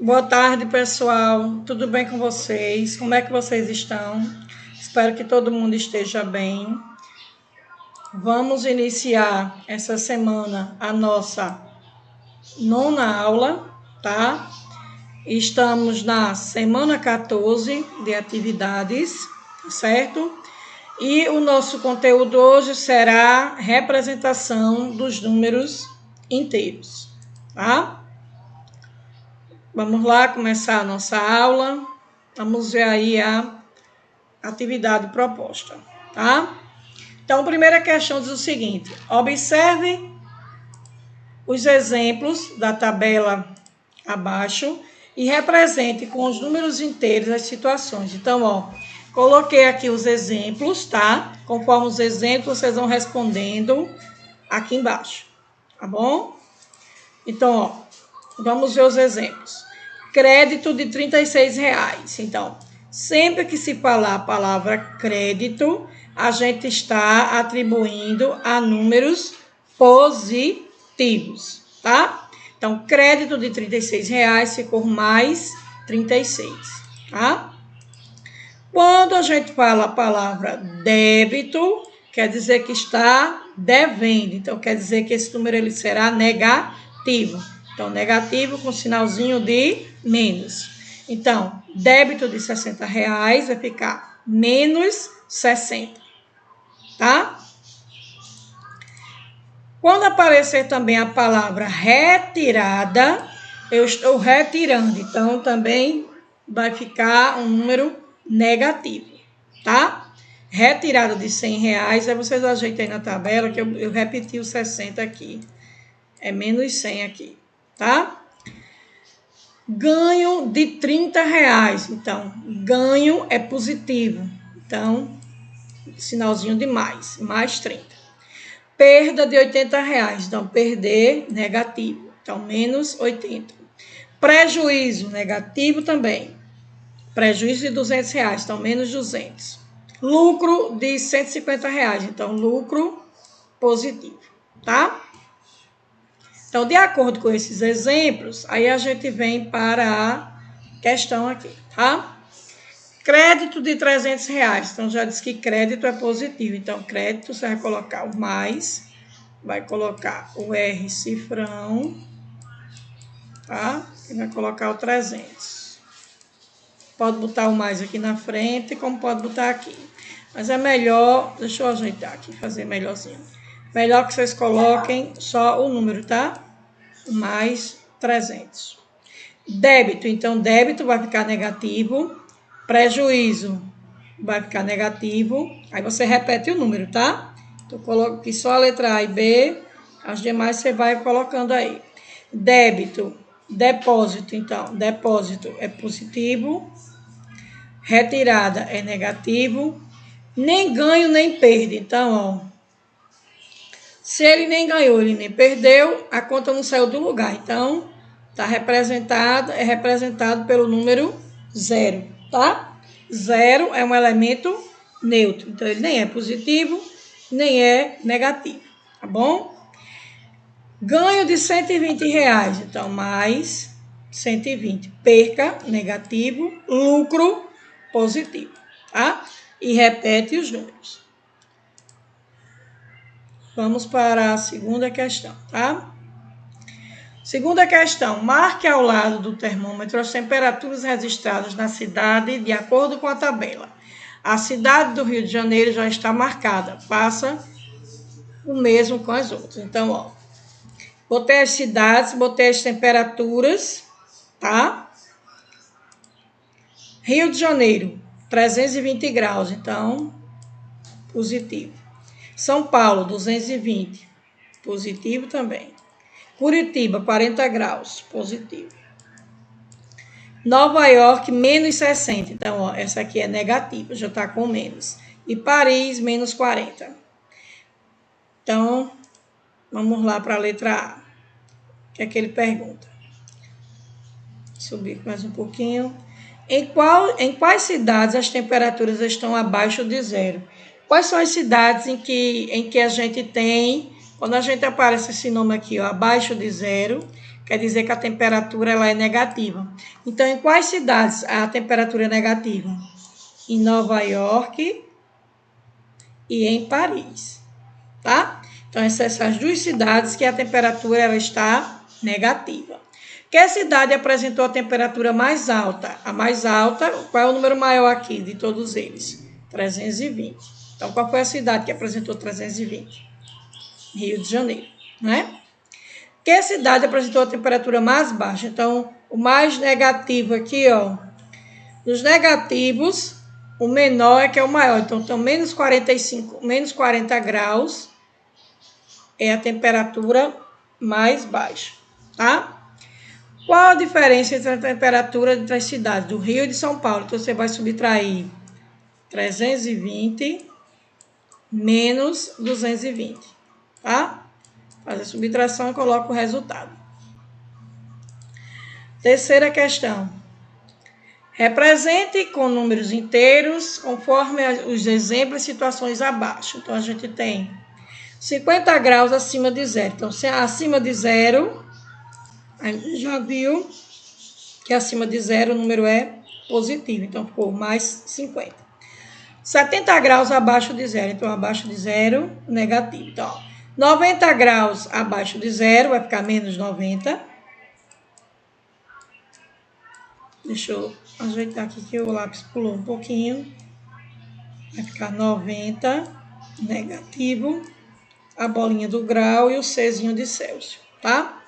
Boa tarde, pessoal. Tudo bem com vocês? Como é que vocês estão? Espero que todo mundo esteja bem. Vamos iniciar essa semana a nossa nona aula, tá? Estamos na semana 14 de atividades, certo? E o nosso conteúdo hoje será representação dos números inteiros, tá? Vamos lá começar a nossa aula. Vamos ver aí a atividade proposta, tá? Então, a primeira questão diz o seguinte: observe os exemplos da tabela abaixo e represente com os números inteiros as situações. Então, ó, coloquei aqui os exemplos, tá? Conforme os exemplos, vocês vão respondendo aqui embaixo, tá bom? Então, ó, vamos ver os exemplos. Crédito de R$ 36. Então, sempre que se falar a palavra crédito, a gente está atribuindo a números positivos, tá? Então, crédito de R$ 36 ficou mais 36, tá? Quando a gente fala a palavra débito, quer dizer que está devendo. Então, quer dizer que esse número ele será negativo. Então, negativo com sinalzinho de menos. Então, débito de R$ 60 vai ficar menos 60, tá? Quando aparecer também a palavra retirada, eu estou retirando. Então, também vai ficar um número negativo, tá? Retirada de R$ 100, aí vocês ajeitem na tabela, que eu repeti o 60 aqui. É menos 100 aqui, tá? Ganho de R$ 30. Então, ganho é positivo. Então, sinalzinho de mais 30. Perda de R$ 80. Então, perder, negativo. Então, menos 80. Prejuízo, negativo também. Prejuízo de R$ 200. Então, menos 200. Lucro de R$ 150. Então, lucro positivo, tá? Então, de acordo com esses exemplos, aí a gente vem para a questão aqui, tá? Crédito de R$ 300. Então, já disse que crédito é positivo. Então, crédito, você vai colocar o mais, vai colocar o R cifrão, tá? E vai colocar o 300. Pode botar o mais aqui na frente, como pode botar aqui. Mas é melhor, deixa eu ajeitar aqui, fazer melhorzinho. Melhor que vocês coloquem só o número, tá? Mais 300. Débito, então débito vai ficar negativo. Prejuízo vai ficar negativo. Aí você repete o número, tá? Então, coloco aqui só a letra A e B. As demais você vai colocando aí. Débito, depósito. Então, depósito é positivo. Retirada é negativo. Nem ganho, nem perda. Então, ó. Se ele nem ganhou, ele nem perdeu, a conta não saiu do lugar. Então, é representado pelo número 0, tá? 0 é um elemento neutro. Então, ele nem é positivo, nem é negativo, tá bom? Ganho de R$ 120. Então, mais 120. Perca, negativo. Lucro, positivo, tá? E repete os números. Vamos para a segunda questão, tá? Segunda questão, marque ao lado do termômetro as temperaturas registradas na cidade de acordo com a tabela. A cidade do Rio de Janeiro já está marcada, faça o mesmo com as outras. Então, ó, botei as cidades, botei as temperaturas, tá? Rio de Janeiro, 320 graus, então, positivo. São Paulo, 220, positivo também. Curitiba, 40 graus, positivo. Nova York, menos 60. Então, ó, essa aqui é negativa, já está com menos. E Paris, menos 40. Então, vamos lá para a letra A. O que é que ele pergunta? Subir mais um pouquinho. Em quais cidades as temperaturas estão abaixo de 0? Quais são as cidades em que a gente tem, Quando a gente aparece esse nome aqui, ó, abaixo de 0, quer dizer que a temperatura ela é negativa. Então, em quais cidades a temperatura é negativa? Em Nova York e em Paris, tá? Então, essas são as duas cidades que a temperatura ela está negativa. Que cidade apresentou a temperatura mais alta? A mais alta, qual é o número maior aqui de todos eles? 320. Então, qual foi a cidade que apresentou 320? Rio de Janeiro, né? Que cidade apresentou a temperatura mais baixa? Então, o mais negativo aqui, ó. Nos negativos, o menor é que é o maior. Então, menos 45, menos 40 graus é a temperatura mais baixa, tá? Qual a diferença entre a temperatura entre as cidades do Rio e de São Paulo? Então, você vai subtrair 320 menos 220, tá? Faz a subtração e coloca o resultado. Terceira questão. Represente com números inteiros, conforme os exemplos e situações abaixo. Então, a gente tem 50 graus acima de 0. Então, se é acima de 0, a gente já viu que acima de 0 o número é positivo. Então, ficou mais 50. 70 graus abaixo de 0. Então, abaixo de 0, negativo. Então, ó, 90 graus abaixo de 0 vai ficar menos 90. Deixa eu ajeitar aqui que o lápis pulou um pouquinho. Vai ficar 90, negativo, a bolinha do grau e o Czinho de Celsius, tá?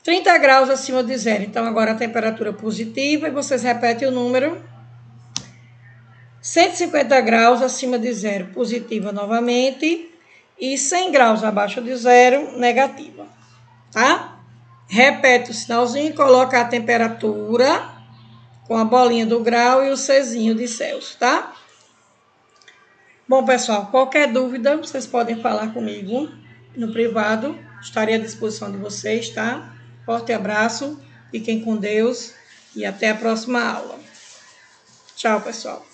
30 graus acima de 0. Então, agora a temperatura positiva e vocês repetem o número. 150 graus acima de 0, positiva novamente. E 100 graus abaixo de 0, negativa, tá? Repete o sinalzinho e coloca a temperatura com a bolinha do grau e o Czinho de Celsius, tá? Bom, pessoal, qualquer dúvida, vocês podem falar comigo no privado. Estarei à disposição de vocês, tá? Forte abraço, fiquem com Deus e até a próxima aula. Tchau, pessoal.